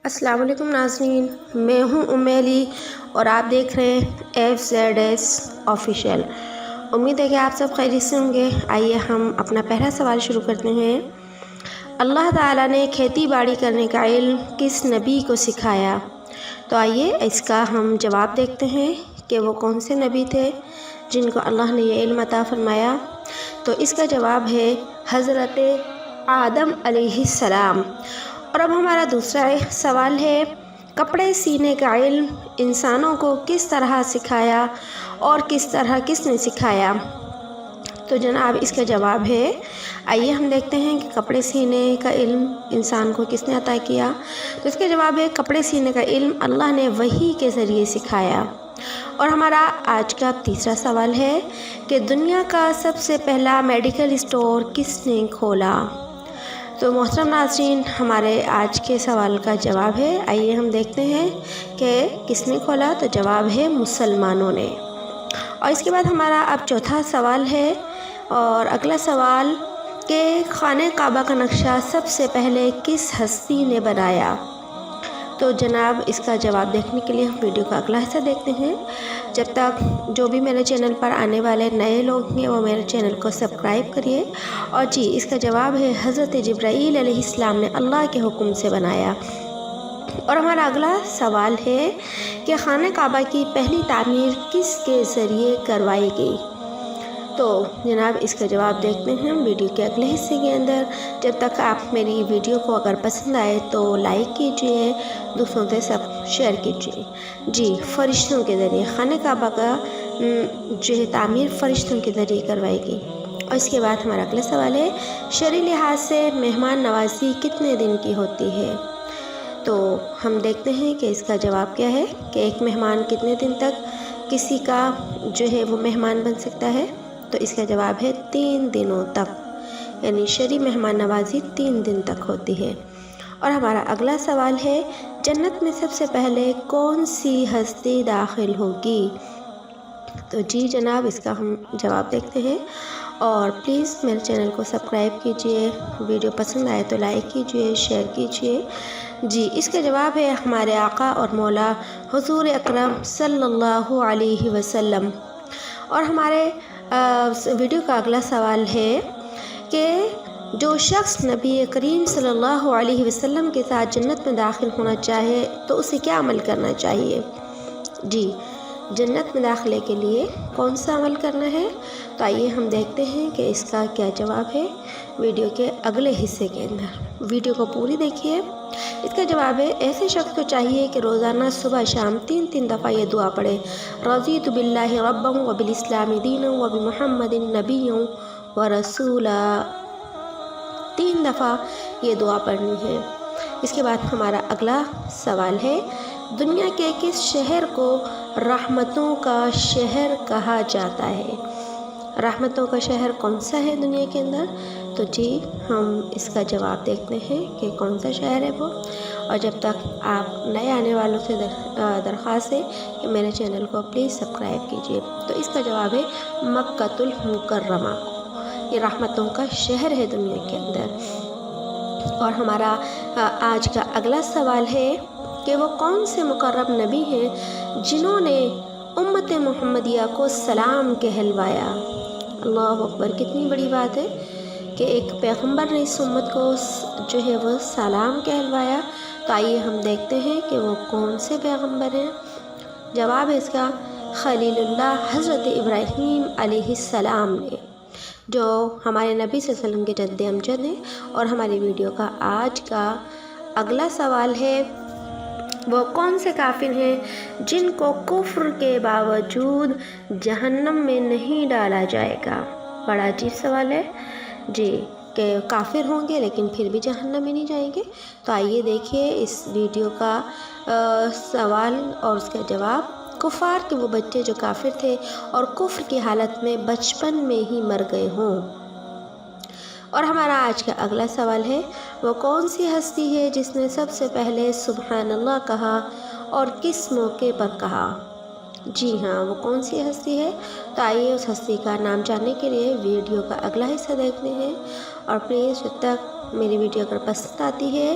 السلام علیکم ناظرین، میں ہوں امیلی اور آپ دیکھ رہے ہیں FZS آفیشیل۔ امید ہے کہ آپ سب خیریت سے ہوں گے۔ آئیے ہم اپنا پہلا سوال شروع کرتے ہیں۔ اللہ تعالیٰ نے کھیتی باڑی کرنے کا علم کس نبی کو سکھایا؟ تو آئیے اس کا ہم جواب دیکھتے ہیں کہ وہ کون سے نبی تھے جن کو اللہ نے یہ علم عطا فرمایا۔ تو اس کا جواب ہے حضرت آدم علیہ السلام۔ اور اب ہمارا دوسرا سوال ہے، کپڑے سینے کا علم انسانوں کو کس طرح سکھایا اور کس طرح کس نے سکھایا؟ تو جناب اس کا جواب ہے، آئیے ہم دیکھتے ہیں کہ کپڑے سینے کا علم انسان کو کس نے عطا کیا۔ تو اس کا جواب ہے، کپڑے سینے کا علم اللہ نے وحی کے ذریعے سکھایا۔ اور ہمارا آج کا تیسرا سوال ہے کہ دنیا کا سب سے پہلا میڈیکل اسٹور کس نے کھولا؟ تو محترم ناظرین، ہمارے آج کے سوال کا جواب ہے، آئیے ہم دیکھتے ہیں کہ کس نے کھولا۔ تو جواب ہے مسلمانوں نے۔ اور اس کے بعد ہمارا اب چوتھا سوال ہے اور اگلا سوال کہ خانہ کعبہ کا نقشہ سب سے پہلے کس ہستی نے بنایا؟ تو جناب اس کا جواب دیکھنے کے لیے ہم ویڈیو کا اگلا حصہ دیکھتے ہیں۔ جب تک جو بھی میرے چینل پر آنے والے نئے لوگ ہیں وہ میرے چینل کو سبسکرائب کریے۔ اور جی اس کا جواب ہے حضرت جبرائیل علیہ السلام نے اللہ کے حکم سے بنایا۔ اور ہمارا اگلا سوال ہے کہ خانہ کعبہ کی پہلی تعمیر کس کے ذریعے کروائی گئی؟ تو جناب اس کا جواب دیکھتے ہیں ہم ویڈیو کے اگلے حصے کے اندر۔ جب تک آپ میری ویڈیو کو اگر پسند آئے تو لائک کیجئے، دوسروں سے سب شیئر کیجئے۔ جی فرشتوں کے ذریعے خانہ کعبہ کا جو ہے تعمیر فرشتوں کے ذریعے کروائی گئی۔ اور اس کے بعد ہمارا اگلا سوال ہے، شرعی لحاظ سے مہمان نوازی کتنے دن کی ہوتی ہے؟ تو ہم دیکھتے ہیں کہ اس کا جواب کیا ہے کہ ایک مہمان کتنے دن تک کسی کا جو ہے وہ مہمان بن سکتا ہے؟ تو اس کا جواب ہے 3 دنوں تک، یعنی شرعی مہمان نوازی 3 دن تک ہوتی ہے۔ اور ہمارا اگلا سوال ہے، جنت میں سب سے پہلے کون سی ہستی داخل ہوگی؟ تو جی جناب اس کا ہم جواب دیکھتے ہیں۔ اور پلیز میرے چینل کو سبسکرائب کیجئے، ویڈیو پسند آئے تو لائک کیجئے، شیئر کیجئے۔ جی اس کا جواب ہے ہمارے آقا اور مولا حضور اکرم صلی اللہ علیہ وسلم۔ اور ہمارے ویڈیو کا اگلا سوال ہے کہ جو شخص نبی کریم صلی اللہ علیہ وسلم کے ساتھ جنت میں داخل ہونا چاہے تو اسے کیا عمل کرنا چاہیے؟ جی جنت میں داخلے کے لیے کون سا عمل کرنا ہے؟ تو آئیے ہم دیکھتے ہیں کہ اس کا کیا جواب ہے ویڈیو کے اگلے حصے کے اندر۔ ویڈیو کو پوری دیکھیے۔ اس کا جواب ہے، ایسے شخص کو چاہیے کہ روزانہ صبح شام 3 دفعہ یہ دعا پڑھے، رضیت باللہ ربا وبالاسلام دینا وبمحمد نبیا ورسولا۔ 3 دفعہ یہ دعا پڑھنی ہے۔ اس کے بعد ہمارا اگلا سوال ہے، دنیا کے کس شہر کو رحمتوں کا شہر کہا جاتا ہے؟ رحمتوں کا شہر کون سا ہے دنیا کے اندر؟ تو جی ہم اس کا جواب دیکھتے ہیں کہ کون سا شہر ہے وہ۔ اور جب تک آپ نئے آنے والوں سے درخواست ہے کہ میرے چینل کو پلیز سبسکرائب کیجئے۔ تو اس کا جواب ہے مکۃ المکرمہ، یہ رحمتوں کا شہر ہے دنیا کے اندر۔ اور ہمارا آج کا اگلا سوال ہے کہ وہ کون سے مقرب نبی ہیں جنہوں نے امت محمدیہ کو سلام کہلوایا؟ اللہ اکبر، کتنی بڑی بات ہے کہ ایک پیغمبر نے اس امت کو جو ہے وہ سلام کہلوایا۔ تو آئیے ہم دیکھتے ہیں کہ وہ کون سے پیغمبر ہیں۔ جواب ہے اس کا خلیل اللہ حضرت ابراہیم علیہ السلام نے، جو ہمارے نبی صلی اللہ علیہ وسلم کے جد امجد ہیں۔ اور ہماری ویڈیو کا آج کا اگلا سوال ہے، وہ کون سے کافر ہیں جن کو کفر کے باوجود جہنم میں نہیں ڈالا جائے گا؟ بڑا عجیب سوال ہے جی، کہ کافر ہوں گے لیکن پھر بھی جہنم میں نہیں جائیں گے۔ تو آئیے دیکھیے اس ویڈیو کا سوال اور اس کا جواب، کفار کے وہ بچے جو کافر تھے اور کفر کی حالت میں بچپن میں ہی مر گئے ہوں۔ اور ہمارا آج کا اگلا سوال ہے، وہ کون سی ہستی ہے جس نے سب سے پہلے سبحان اللہ کہا اور کس موقع پر کہا؟ جی ہاں، وہ کون سی ہستی ہے؟ تو آئیے اس ہستی کا نام جاننے کے لیے ویڈیو کا اگلا حصہ دیکھتے ہیں۔ اور پلیز جب تک میری ویڈیو اگر پسند آتی ہے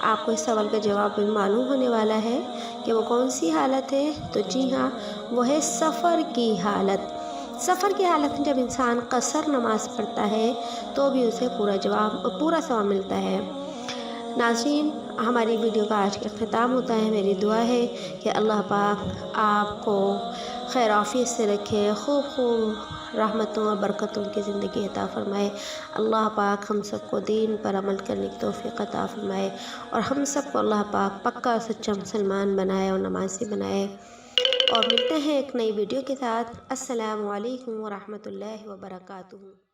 آپ کو اس سوال کا جواب بھی معلوم ہونے والا ہے کہ وہ کون سی حالت ہے، تو جی ہاں، وہ ہے سفر کی حالت۔ سفر کی حالت میں جب انسان قصر نماز پڑھتا ہے تو بھی اسے پورا ثواب ملتا ہے۔ ناظرین، ہماری ویڈیو کا آج کا اختتام ہوتا ہے۔ میری دعا ہے کہ اللہ پاک آپ کو خیر عافیت سے رکھے، خوب رحمتوں اور برکتوں کی زندگی عطا فرمائے۔ اللہ پاک ہم سب کو دین پر عمل کرنے کی توفیق عطا فرمائے، اور ہم سب کو اللہ پاک پکا اور سچا مسلمان بنائے اور نمازی بنائے۔ اور ملتے ہیں ایک نئی ویڈیو کے ساتھ۔ السلام علیکم ورحمۃ اللہ وبرکاتہ۔